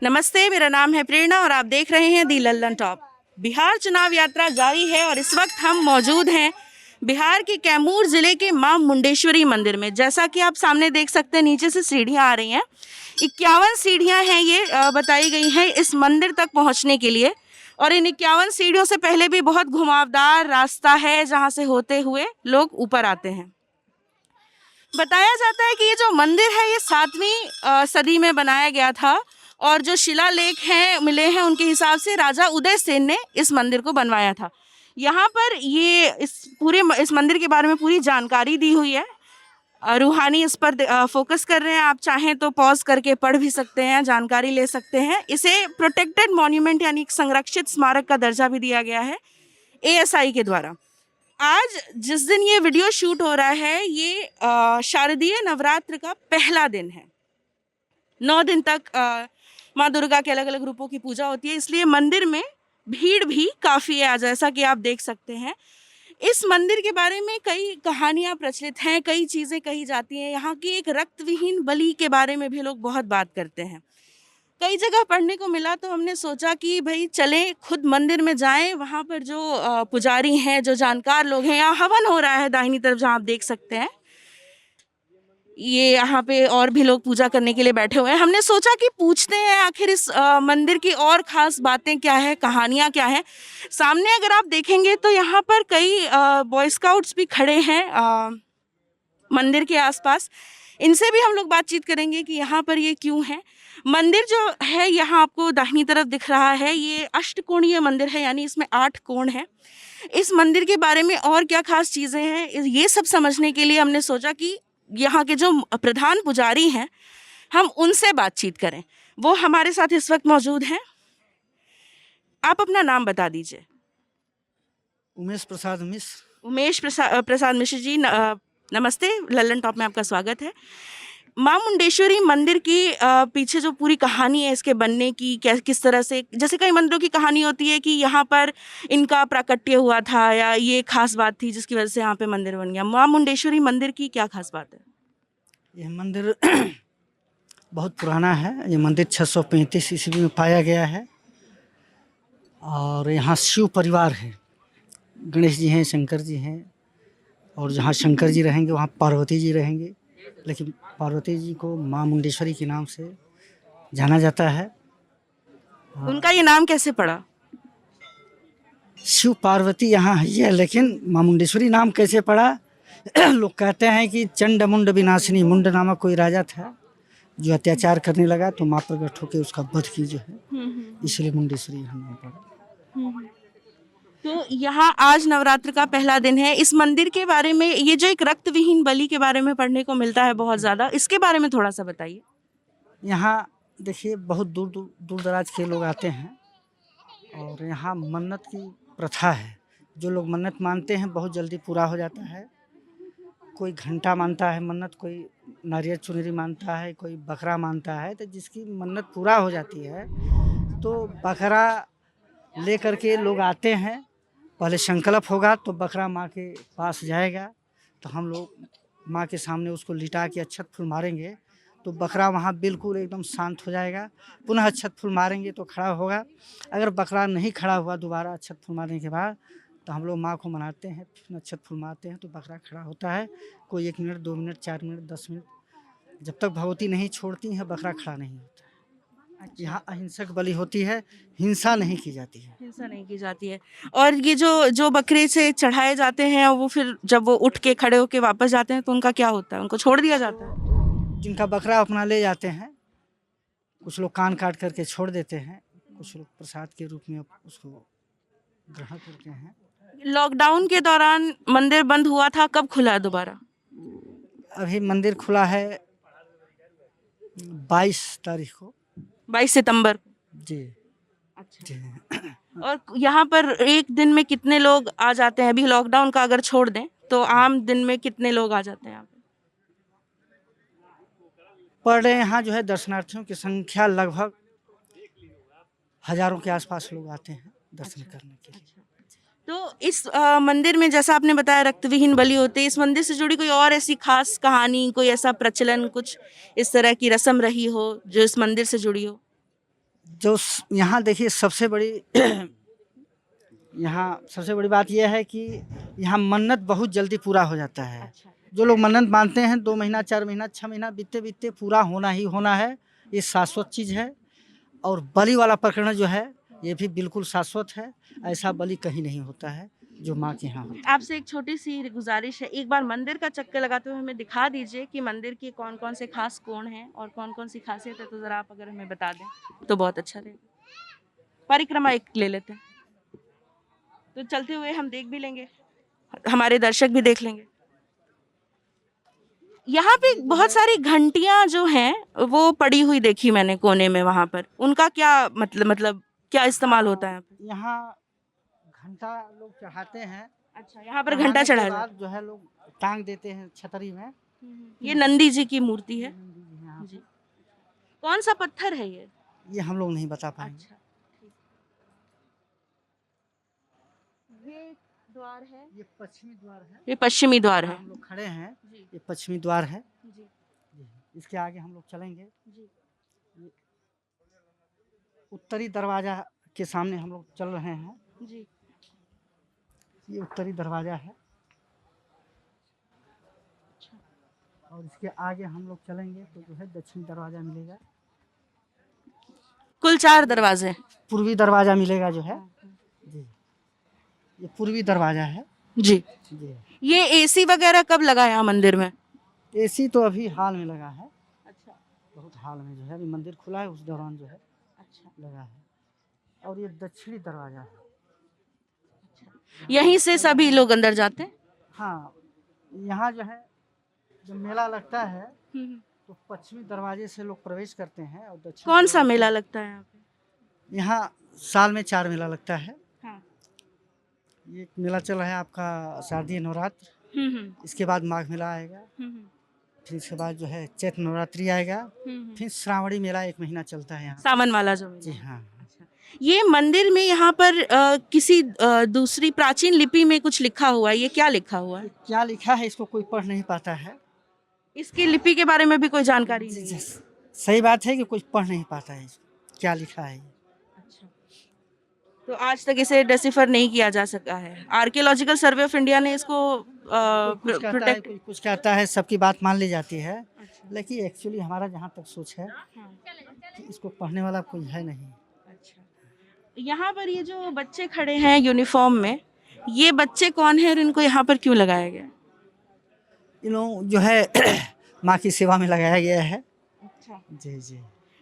नमस्ते, मेरा नाम है प्रेरणा और आप देख रहे हैं दी लल्लन टॉप। बिहार चुनाव यात्रा जारी है और इस वक्त हम मौजूद हैं बिहार के कैमूर जिले के मां मुंडेश्वरी मंदिर में। जैसा कि आप सामने देख सकते हैं, नीचे से सीढ़ियां आ रही हैं। 51 सीढ़ियां हैं ये बताई गई हैं इस मंदिर तक पहुंचने के लिए। और इन 51 सीढ़ियों से पहले भी बहुत घुमावदार रास्ता है जहां से होते हुए लोग ऊपर आते हैं। बताया जाता है कि ये जो मंदिर है ये 7वीं सदी में बनाया गया था और जो शिलालेख हैं मिले हैं उनके हिसाब से राजा उदय सेन ने इस मंदिर को बनवाया था। यहाँ पर ये इस मंदिर के बारे में पूरी जानकारी दी हुई है। रूहानी इस पर फोकस कर रहे हैं। आप चाहें तो पॉज करके पढ़ भी सकते हैं, जानकारी ले सकते हैं। इसे प्रोटेक्टेड मॉन्यूमेंट यानी संरक्षित स्मारक का दर्जा भी दिया गया है ASI के द्वारा। आज जिस दिन ये वीडियो शूट हो रहा है ये शारदीय नवरात्र का पहला दिन है। 9 दिन तक माँ दुर्गा के अलग अलग रूपों की पूजा होती है, इसलिए मंदिर में भीड़ भी काफ़ी है। जैसा कि आप देख सकते हैं, इस मंदिर के बारे में कई कहानियाँ प्रचलित हैं, कई चीज़ें कही जाती हैं। यहाँ की एक रक्तविहीन बलि के बारे में भी लोग बहुत बात करते हैं। कई जगह पढ़ने को मिला तो हमने सोचा कि भाई चलें, खुद मंदिर में जाएं। वहाँ पर जो पुजारी हैं, जो जानकार लोग हैं, यहाँ हवन हो रहा है दाहिनी तरफ जहाँ आप देख सकते हैं। ये यहाँ पे और भी लोग पूजा करने के लिए बैठे हुए हैं। हमने सोचा कि पूछते हैं आखिर इस मंदिर की और ख़ास बातें क्या है, कहानियाँ क्या हैं। सामने अगर आप देखेंगे तो यहाँ पर कई बॉय स्काउट्स भी खड़े हैं मंदिर के आसपास। इनसे भी हम लोग बातचीत करेंगे कि यहाँ पर ये क्यों है। मंदिर जो है यहाँ आपको दाहिनी तरफ दिख रहा है, ये अष्टकोणीय मंदिर है, यानी इसमें 8 कोण हैं। इस मंदिर के बारे में और क्या खास चीज़ें हैं, ये सब समझने के लिए हमने सोचा कि यहाँ के जो प्रधान पुजारी हैं हम उनसे बातचीत करें। वो हमारे साथ इस वक्त मौजूद हैं। आप अपना नाम बता दीजिए। उमेश प्रसाद मिश्र। उमेश प्रसाद मिश्र जी, नमस्ते, लल्लन टॉप में आपका स्वागत है। मां मुंडेश्वरी मंदिर की पीछे जो पूरी कहानी है इसके बनने की, किस तरह से, जैसे कई मंदिरों की कहानी होती है कि यहाँ पर इनका प्राकट्य हुआ था या ये खास बात थी जिसकी वजह से यहाँ पे मंदिर बन गया। मां मुंडेश्वरी मंदिर की क्या खास बात है? यह मंदिर बहुत पुराना है। ये मंदिर 635 ईस्वी में पाया गया है और यहाँ शिव परिवार है। गणेश जी हैं, शंकर जी हैं, और जहाँ शंकर जी रहेंगे वहाँ पार्वती जी रहेंगे, लेकिन पार्वती जी को मां मुंडेश्वरी के नाम से जाना जाता है। उनका ये नाम कैसे पड़ा? शिव पार्वती यहाँ है, लेकिन मां मुंडेश्वरी नाम कैसे पड़ा? लोग कहते हैं कि चंड मुंड विनाशिनी, मुंड नामक कोई राजा था जो अत्याचार करने लगा तो मां प्रकट होकर उसका वध की जो है, इसलिए मुंडेश्वरी यहाँ नाम पड़ा। तो यहाँ आज नवरात्र का पहला दिन है। इस मंदिर के बारे में, ये जो एक रक्तविहीन बलि के बारे में पढ़ने को मिलता है बहुत ज़्यादा, इसके बारे में थोड़ा सा बताइए। यहाँ देखिए बहुत दूर दराज के लोग आते हैं और यहाँ मन्नत की प्रथा है। जो लोग मन्नत मानते हैं बहुत जल्दी पूरा हो जाता है। कोई घंटा मानता है मन्नत, कोई नारियल चुनरी मानता है, कोई बकरा मानता है। तो जिसकी मन्नत पूरा हो जाती है तो बकरा ले करके लोग आते हैं। पहले संकल्प होगा तो बकरा माँ के पास जाएगा, तो हम लोग माँ के सामने उसको लिटा के अक्षत फूल मारेंगे तो बकरा वहाँ बिल्कुल एकदम शांत हो जाएगा। पुनः अक्षत फूल मारेंगे तो खड़ा होगा। अगर बकरा नहीं खड़ा हुआ दोबारा अक्षत फूल मारने के बाद तो हम लोग माँ को मनाते हैं, फिर अक्षत फूल मारते हैं तो बकरा खड़ा होता है। कोई 1 मिनट, 2 मिनट, 4 मिनट, 10 मिनट, जब तक भगवती नहीं छोड़ती हैं बकरा खड़ा नहीं होता है। यहाँ अहिंसक बलि होती है, हिंसा नहीं की जाती है। हिंसा नहीं की जाती है। और ये जो बकरे से चढ़ाए जाते हैं वो फिर जब वो उठ के खड़े होके वापस जाते हैं तो उनका क्या होता है? उनको छोड़ दिया जाता है? जिनका बकरा अपना ले जाते हैं, कुछ लोग कान काट करके छोड़ देते हैं, कुछ लोग प्रसाद के रूप में उसको ग्रहण करते हैं। लॉकडाउन के दौरान मंदिर बंद हुआ था, कब खुला दोबारा? अभी मंदिर खुला है 22 तारीख को। 22 सितंबर। जी। अच्छा। जी। और यहाँ पर एक दिन में कितने लोग आ जाते हैं? अभी लॉकडाउन का अगर छोड़ दें तो आम दिन में कितने लोग आ जाते हैं यहाँ पे? पर डे यहाँ जो है दर्शनार्थियों की संख्या लगभग हजारों के आसपास लोग आते हैं दर्शन करने के लिए। तो इस मंदिर में जैसा आपने बताया रक्तविहीन बलि होते हैं, इस मंदिर से जुड़ी कोई और ऐसी खास कहानी, कोई ऐसा प्रचलन, कुछ इस तरह की रस्म रही हो जो इस मंदिर से जुड़ी हो? यहाँ देखिए सबसे बड़ी यहाँ सबसे बड़ी बात यह है कि यहाँ मन्नत बहुत जल्दी पूरा हो जाता है। अच्छा। जो लोग मन्नत मानते हैं 2 महीना 4 महीना 6 महीना बीतते बीतते पूरा होना ही होना है, ये शाश्वत चीज़ है। और बलि वाला प्रकरण जो है ये भी बिल्कुल शाश्वत है, ऐसा बलि कहीं नहीं होता है जो माँ के यहाँ होता है। आपसे एक छोटी सी गुजारिश है, एक बार मंदिर का चक्कर लगाते हुए हमें दिखा दीजिए कि मंदिर के कौन कौन से खास कोण हैं और कौन कौन सी खासियत है, तो ज़रा आप अगर हमें बता दें तो बहुत अच्छा रहेगा। परिक्रमा एक ले लेते हैं, तो चलते हुए हम देख भी लेंगे, हमारे दर्शक भी देख लेंगे। यहाँ पे बहुत सारी घंटियां जो हैं वो पड़ी हुई देखी मैंने कोने में, वहां पर उनका क्या मतलब क्या इस्तेमाल होता है यहाँ पे? यहाँ घंटा लोग चढ़ाते हैं। अच्छा, यहाँ पर चढ़ाने घंटा के चढ़ाया जाता बाद जो है लोग टांग देते हैं छतरी में। है। ये नंदी जी की मूर्ति है यहाँ जी। कौन सा पत्थर है ये? ये हम लोग नहीं बता पाएंगे। अच्छा, ठीक। ये द्वार है, ये पश्चिमी द्वार है। ये पश्चिमी द्वार है हम लोग खड़े हैं, जी ये पश्चिमी द्वार है। जी इसके आगे हम लोग चलेंगे, जी। उत्तरी दरवाजा के सामने हम लोग चल रहे हैं। जी ये उत्तरी दरवाजा है और इसके आगे हम लोग चलेंगे तो जो है दक्षिणी दरवाजा मिलेगा। कुल 4 दरवाजे हैं। पूर्वी दरवाजा मिलेगा जो है जी, ये पूर्वी दरवाजा है जी। जी। ये एसी वगैरह कब लगा है यहाँ मंदिर में? एसी तो अभी हाल में लगा है, अच्छा बहुत हाल में जो है, अभी मंदिर खुला है उस दौरान जो है अच्छा। लगा है। और ये दक्षिणी दरवाजा है। यहीं से सभी लोग अंदर जाते हैं? हाँ, यहाँ जो है जब मेला लगता है तो पश्चिमी दरवाजे से लोग प्रवेश करते हैं और दक्षिण। कौन सा मेला लगता है यहाँ पे? यहाँ साल में 4 मेला लगता है। हाँ। ये एक मेला चल रहा है आपका शारदीय नवरात्र, इसके बाद माघ मेला आएगा, फिर इसके बाद जो है चैत्र नवरात्रि आएगा, फिर श्रावणी मेला 1 महीना चलता है यहाँ। सावन वाला जो जी हाँ। अच्छा। ये मंदिर में यहाँ पर किसी दूसरी प्राचीन लिपि में कुछ लिखा हुआ है, ये क्या लिखा हुआ है? क्या लिखा है इसको कोई पढ़ नहीं पाता है। इसकी लिपि के बारे में भी कोई जानकारी नहीं है? सही बात है कि कोई पढ़ नहीं पाता है क्या लिखा है। अच्छा, तो आज तक इसे डिसिफर नहीं किया जा सका है। आर्कियोलॉजिकल सर्वे ऑफ इंडिया ने इसको प्रोटेक्ट। कोई कुछ कहता है, सबकी बात मान ली जाती है, अच्छा। लेकिन एक्चुअली हमारा जहाँ तक सोच है कि इसको पढ़ने वाला कोई है नहीं। अच्छा, यहाँ पर ये जो बच्चे खड़े हैं यूनिफॉर्म में, ये बच्चे कौन है और इनको यहाँ पर क्यों लगाया गया? इन लोग जो है माँ की सेवा में लगाया गया है। अच्छा, जी जी।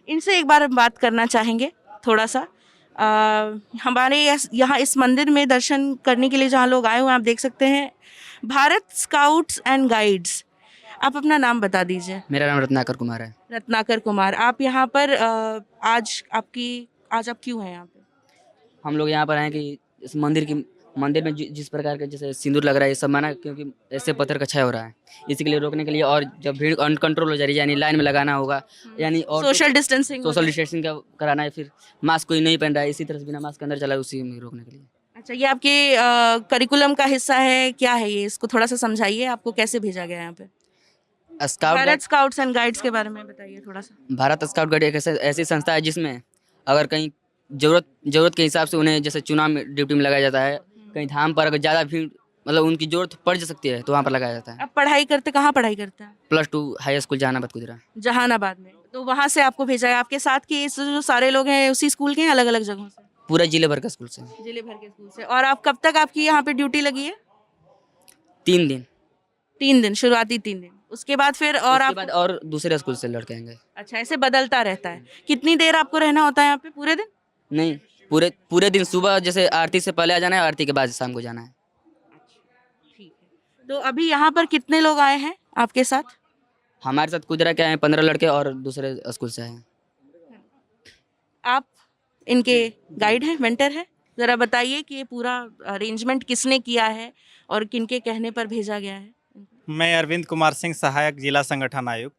इनसे एक बार हम बात करना चाहेंगे थोड़ा सा। हमारे यहाँ इस मंदिर में दर्शन करने के लिए जहाँ लोग आए हुए हैं, आप देख सकते हैं भारत स्काउट्स एंड गाइड्स। आप अपना नाम बता दीजिए। मेरा नाम रत्नाकर कुमार है। रत्नाकर कुमार, आप यहाँ पर आज आप क्यों हैं यहाँ पे? हम लोग यहाँ पर आए कि इस मंदिर में जिस प्रकार का जैसे सिंदूर लग रहा है ये सब माना, क्योंकि ऐसे पत्थर का क्षय हो रहा है, इसी के लिए रोकने के लिए, और जब भीड़ अनकंट्रोल हो जा रही है यानी लाइन में लगाना होगा, यानी और सोशल डिस्टेंसिंग का कराना है, फिर मास्क कोई नहीं पहन रहा है, इसी तरह से बिना मास्क के अंदर चला है, उसी में रोकने के लिए। अच्छा, ये आपके करिकुलम का हिस्सा है, क्या है ये? इसको थोड़ा सा समझाइए, आपको कैसे भेजा गया यहाँ पे? भारत स्काउट्स एंड गाइड्स के बारे में बताइए थोड़ा सा। भारत स्काउट गाइड एक ऐसी संस्था है जिसमें अगर कहीं जरूरत के हिसाब से उन्हें जैसे चुनाव में ड्यूटी में लगाया जाता है, कहीं धाम पर अगर ज़्यादा भीड़ मतलब उनकी जरूरत पड़ जा सकती है तो वहाँ पर लगाया जाता है। अब पढ़ाई करते कहाँ पढ़ाई करते हैं? +2 हाई स्कूल जहानाबाद गुजरा। जहानाबाद में, तो वहाँ से आपको भेजा है। आपके साथ के जो सारे लोग हैं उसी स्कूल के हैं, अलग अलग जगहों से? पूरा जिले भर का स्कूल से। जिले भर के स्कूल से। और आप कब तक आपकी यहाँ पे ड्यूटी लगी है? 3 दिन। 3 दिन, शुरुआती 3 दिन। उसके बाद फिर उसके बाद और दूसरे स्कूल से लड़के आएंगे। अच्छा, ऐसे बदलता रहता है। कितनी देर आपको रहना होता है यहाँ पे? पूरे दिन? नहीं, पूरे दिन। सुबह जैसे आरती से पहले आ जाना है, आरती के बाद शाम को जाना है। ठीक है। तो अभी यहाँ पर कितने लोग आए हैं आपके साथ? हमारे साथ गुजरा के आए 15 लड़के और दूसरे स्कूल से आए। आप इनके गाइड हैं, मेंटर हैं? ज़रा बताइए कि ये पूरा अरेंजमेंट किसने किया है और किनके कहने पर भेजा गया है? मैं अरविंद कुमार सिंह, सहायक जिला संगठन आयुक्त,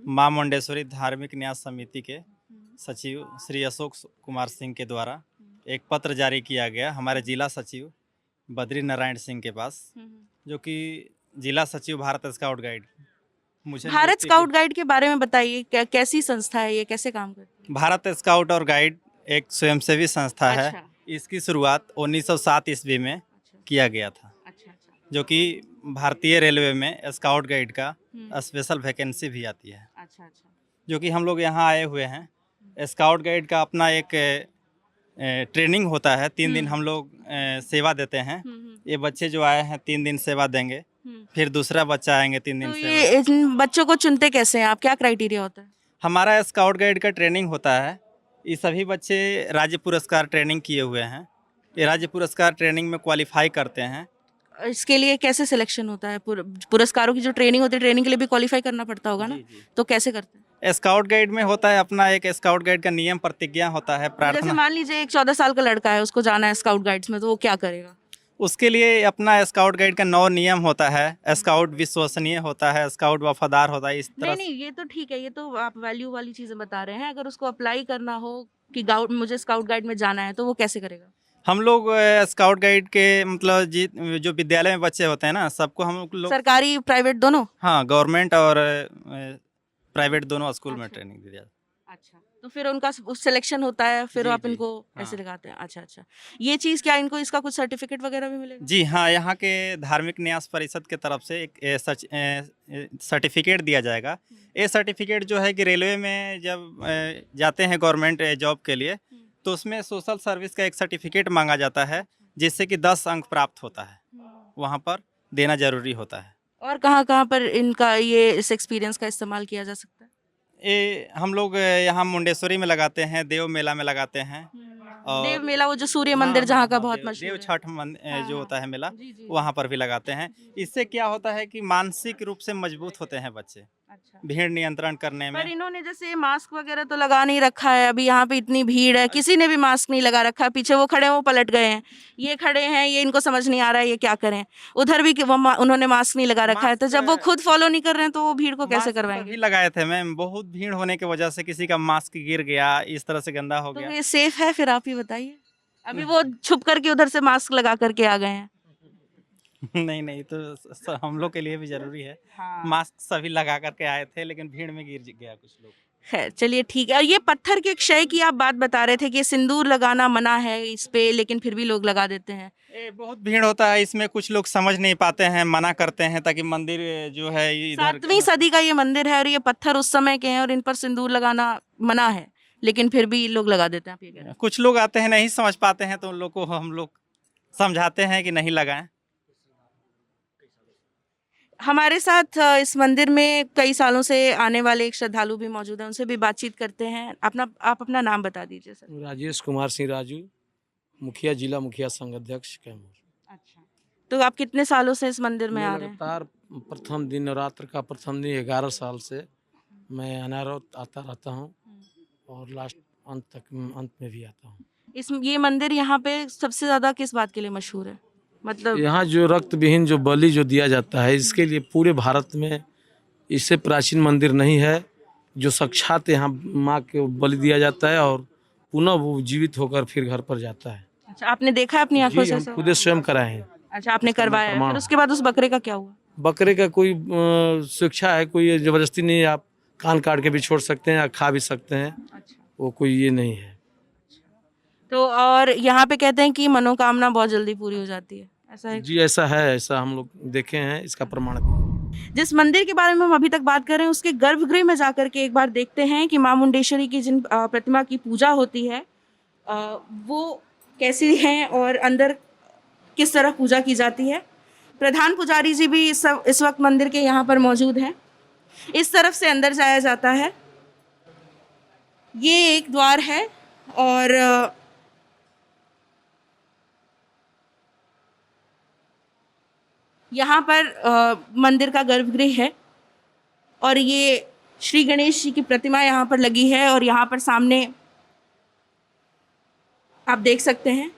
माँ मुंडेश्वरी धार्मिक न्यास समिति के सचिव श्री अशोक कुमार सिंह के द्वारा एक पत्र जारी किया गया हमारे जिला सचिव बद्री नारायण सिंह के पास, जो कि जिला सचिव भारत स्काउट गाइड। मुझे भारत स्काउट गाइड के बारे में बताइए, कैसी संस्था है ये, कैसे काम करती है? भारत स्काउट और गाइड एक स्वयंसेवी संस्था है। अच्छा। इसकी शुरुआत 1907 ईस्वी में अच्छा किया गया था, अच्छा अच्छा। जो कि भारतीय रेलवे में स्काउट गाइड का हम्म, स्पेशल वैकेंसी भी आती है, अच्छा अच्छा। जो कि हम लोग यहाँ आए हुए हैं। स्काउट गाइड का अपना एक ट्रेनिंग होता है, 3 दिन हम लोग सेवा देते हैं। ये बच्चे जो आए हैं 3 दिन सेवा देंगे, फिर दूसरा बच्चा आएंगे 3 दिन तो सेवा। ये इन बच्चों को चुनते कैसे हैं आप, क्या क्राइटेरिया होता है? हमारा स्काउट गाइड का ट्रेनिंग होता है। ये सभी बच्चे राज्य पुरस्कार ट्रेनिंग किए हुए हैं। ये राज्य पुरस्कार ट्रेनिंग में क्वालिफाई करते हैं। इसके लिए कैसे सिलेक्शन होता है? पुरस्कारों की जो ट्रेनिंग होती है, ट्रेनिंग के लिए भी क्वालिफाई करना पड़ता होगा ना? जी, जी। तो कैसे करते हैं? स्काउट गाइड में होता है अपना एक स्काउट गाइड का नियम प्रतिज्ञा होता है, जैसे प्रार्थना। मान लीजिए एक 14 साल का लड़का है, उसको जाना है स्काउट गाइड्स में, तो वो क्या करेगा? उसके लिए अपना स्काउट गाइड का 9 नियम होता है। स्काउट विश्वसनीय होता है, स्काउट वफादार होता है, इस तरह नहीं नहीं, ये तो ठीक है, ये तो आप वैल्यू वाली चीजें बता रहे हैं। अगर उसको अप्लाई करना हो कि गाउड मुझे स्काउट गाइड में जाना है, तो वो कैसे करेगा? हम लोग स्काउट गाइड के मतलब जो विद्यालय में बच्चे होते हैं ना, सबको हम लोग सरकारी प्राइवेट दोनों? हाँ, गवर्नमेंट और प्राइवेट दोनों स्कूल में अच्छा। ट्रेनिंग दी जाती अच्छा, तो फिर उनका सिलेक्शन होता है, फिर जी, आप जी, इनको हाँ। ऐसे लगाते हैं। अच्छा अच्छा, ये चीज़ क्या इनको इसका कुछ सर्टिफिकेट वगैरह भी मिलेगा? जी हाँ, यहाँ के धार्मिक न्यास परिषद के तरफ से एक सर्टिफिकेट दिया जाएगा। ये सर्टिफिकेट जो है कि रेलवे में जब जाते हैं गवर्नमेंट जॉब के लिए, तो उसमें सोशल सर्विस का एक सर्टिफिकेट मांगा जाता है, जिससे कि 10 अंक प्राप्त होता है। वहाँ पर देना जरूरी होता है। और कहाँ पर इनका ये इस एक्सपीरियंस का इस्तेमाल किया जा सकता है? ये हम लोग यहाँ मुंडेश्वरी में लगाते हैं, देव मेला में लगाते हैं। और देव मेला, वो जो सूर्य हाँ, मंदिर जहाँ हाँ, का हाँ, बहुत देव मशहूर है। छठ हाँ, जो होता है मेला, जी, जी। वहाँ पर भी लगाते हैं। इससे क्या होता है कि मानसिक रूप से मजबूत होते हैं बच्चे, अच्छा। भीड़ नियंत्रण करने पर में। इन्होंने जैसे मास्क वगैरह तो लगा नहीं रखा है। अभी यहाँ पे इतनी भीड़ है, किसी ने भी मास्क नहीं लगा रखा है। पीछे वो खड़े हैं, वो पलट गए हैं। ये खड़े हैं, ये इनको समझ नहीं आ रहा है ये क्या करें। उधर भी उन्होंने मास्क नहीं लगा रखा है, तो जब वो खुद फॉलो नहीं कर रहे हैं तो वो भीड़ को कैसे मास्क करवाएंगे? तभी लगाए थे मैम, बहुत भीड़ होने की वजह से किसी का मास्क गिर गया, इस तरह से गंदा हो तो गया। ये सेफ है फिर? आप ही बताइए। अभी वो छुप करके उधर से मास्क लगा करके आ गए हैं। नहीं नहीं, तो हम लोग के लिए भी जरूरी है। हाँ। मास्क सभी लगा करके आए थे, लेकिन भीड़ में गिर गया कुछ लोग। खैर चलिए ठीक है। और ये पत्थर के क्षय की आप बात बता रहे थे कि सिंदूर लगाना मना है इस पे, लेकिन फिर भी लोग लगा देते हैं। ये बहुत भीड़ होता है, इसमें कुछ लोग समझ नहीं पाते हैं, मना करते हैं, ताकि मंदिर जो है इधर 7वीं सदी का ये मंदिर है और ये पत्थर उस समय के हैं और इन पर सिंदूर लगाना मना है, लेकिन फिर भी लोग लगा देते हैं। आप ये कह रहे हैं। कुछ लोग आते हैं नहीं समझ पाते हैं, तो उन लोग को हम लोग समझाते हैं कि नहीं लगाएं। हमारे साथ इस मंदिर में कई सालों से आने वाले एक श्रद्धालु भी मौजूद हैं, उनसे भी बातचीत करते हैं। आप अपना नाम बता दीजिए सर। राजेश कुमार सिंह राजू, मुखिया जिला मुखिया संघ अध्यक्ष कैमूर। अच्छा, तो आप कितने सालों से इस मंदिर में मैं आ रहे हैं? लगातार प्रथम दिन नवरात्र का प्रथम दिन 11 साल से मैं अनारत आता रहता हूँ और लास्ट अंत में भी आता हूँ। ये मंदिर यहाँ पे सबसे ज्यादा किस बात के लिए मशहूर है? मतलब यहाँ जो रक्त विहीन जो बलि जो दिया जाता है, इसके लिए पूरे भारत में इससे प्राचीन मंदिर नहीं है। जो साक्षात यहाँ माँ के बलि दिया जाता है और पुनः वो जीवित होकर फिर घर पर जाता है। अच्छा, आपने देखा है अपनी आंखों जी, से? हम सब? खुद स्वयं कराए हैं। अच्छा, आपने इसका करवाया है। प्रमाण फिर उसके बाद उस बकरे का क्या हुआ? बकरे का कोई शिक्षा है, कोई जबरदस्ती नहीं है। आप कान काट के भी छोड़ सकते हैं या खा भी सकते हैं, अच्छा, वो कोई ये नहीं है। तो और यहाँ पे कहते हैं कि मनोकामना बहुत जल्दी पूरी हो जाती है, ऐसा है? जी ऐसा है, ऐसा हम लोग देखे हैं, इसका प्रमाण भी है। जिस मंदिर के बारे में हम अभी तक बात कर रहे हैं, उसके गर्भगृह में जाकर के एक बार देखते हैं कि माँ मुंडेश्वरी की जिन प्रतिमा की पूजा होती है वो कैसी है और अंदर किस तरह पूजा की जाती है। प्रधान पुजारी जी भी इस वक्त मंदिर के यहाँ पर मौजूद हैं। इस तरफ से अंदर जाया जाता है। ये एक द्वार है और यहाँ पर मंदिर का गर्भगृह है और ये श्री गणेश जी की प्रतिमा यहाँ पर लगी है और यहाँ पर सामने आप देख सकते हैं।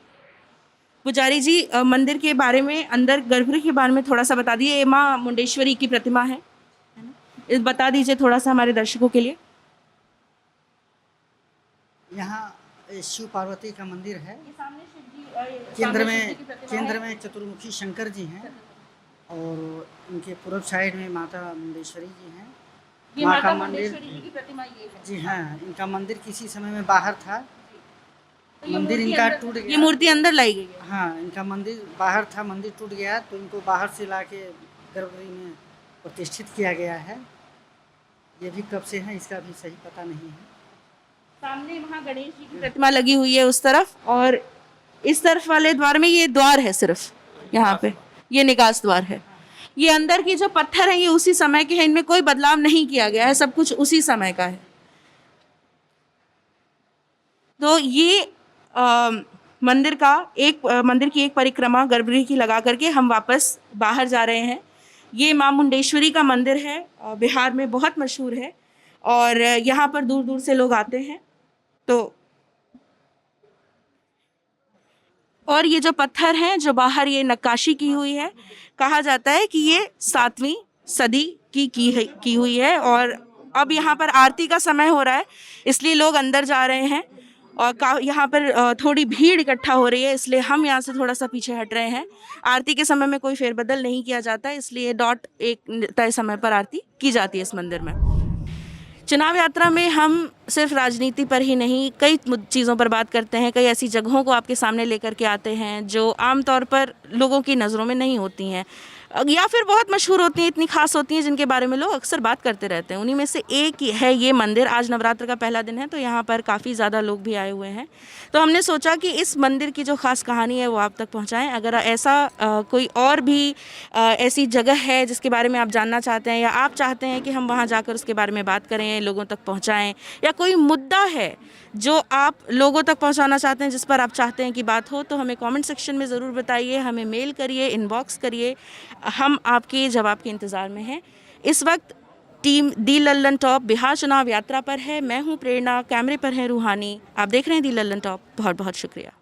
पुजारी जी, मंदिर के बारे में, अंदर गर्भगृह के बारे में थोड़ा सा बता दिए। माँ मुंडेश्वरी की प्रतिमा है ना, बता दीजिए थोड़ा सा हमारे दर्शकों के लिए। यहाँ शिव पार्वती का मंदिर है। केंद्र में चतुर्मुखी शंकर जी हैं और उनके पूर्व साइड में माता मुंडेश्वरी जी हैं। ये माँ माता का मंदिर, मुंडेश्वरी जी की प्रतिमा ये है। जी हाँ, इनका मंदिर किसी समय में बाहर था मंदिर इनका टूट ये गया। मूर्ति अंदर लाई गई है। हाँ, इनका मंदिर बाहर था, मंदिर टूट गया तो इनको बाहर से लाके गर्भगृह में प्रतिष्ठित किया गया है। ये भी कब से है इसका भी सही पता नहीं है। सामने वहाँ गणेश जी की प्रतिमा लगी हुई है उस तरफ, और इस तरफ वाले द्वार में ये द्वार है, सिर्फ यहाँ पे ये निकास द्वार है। ये अंदर की जो पत्थर है ये उसी समय के हैं, इनमें कोई बदलाव नहीं किया गया है, सब कुछ उसी समय का है। तो ये मंदिर की एक परिक्रमा गर्भगृह की लगा करके हम वापस बाहर जा रहे हैं। ये मां मुंडेश्वरी का मंदिर है, बिहार में बहुत मशहूर है और यहाँ पर दूर दूर से लोग आते हैं। तो और ये जो पत्थर हैं जो बाहर ये नक्काशी की हुई है, कहा जाता है कि ये 7वीं सदी की हुई है। और अब यहाँ पर आरती का समय हो रहा है, इसलिए लोग अंदर जा रहे हैं और यहाँ पर थोड़ी भीड़ इकट्ठा हो रही है, इसलिए हम यहाँ से थोड़ा सा पीछे हट रहे हैं। आरती के समय में कोई फेरबदल नहीं किया जाता, इसलिए डॉट एक तय समय पर आरती की जाती है इस मंदिर में। चुनाव यात्रा में हम सिर्फ राजनीति पर ही नहीं, कई चीज़ों पर बात करते हैं, कई ऐसी जगहों को आपके सामने लेकर के आते हैं जो आमतौर पर लोगों की नज़रों में नहीं होती हैं या फिर बहुत मशहूर होती हैं, इतनी खास होती हैं जिनके बारे में लोग अक्सर बात करते रहते हैं। उन्हीं में से एक है ये मंदिर। आज नवरात्र का पहला दिन है तो यहाँ पर काफ़ी ज़्यादा लोग भी आए हुए हैं, तो हमने सोचा कि इस मंदिर की जो ख़ास कहानी है वो आप तक पहुँचाएँ। अगर ऐसा कोई और भी ऐसी जगह है जिसके बारे में आप जानना चाहते हैं या आप चाहते हैं कि हम वहाँ जाकर उसके बारे में बात करें, लोगों तक पहुँचाएँ, या कोई मुद्दा है जो आप लोगों तक पहुंचाना चाहते हैं, जिस पर आप चाहते हैं कि बात हो, तो हमें कमेंट सेक्शन में ज़रूर बताइए, हमें मेल करिए, इनबॉक्स करिए, हम आपके जवाब के इंतज़ार में हैं। इस वक्त टीम दी लल्लन टॉप बिहार चुनाव यात्रा पर है। मैं हूं प्रेरणा, कैमरे पर है रूहानी। आप देख रहे हैं दी लल्लन टॉप। बहुत बहुत शुक्रिया।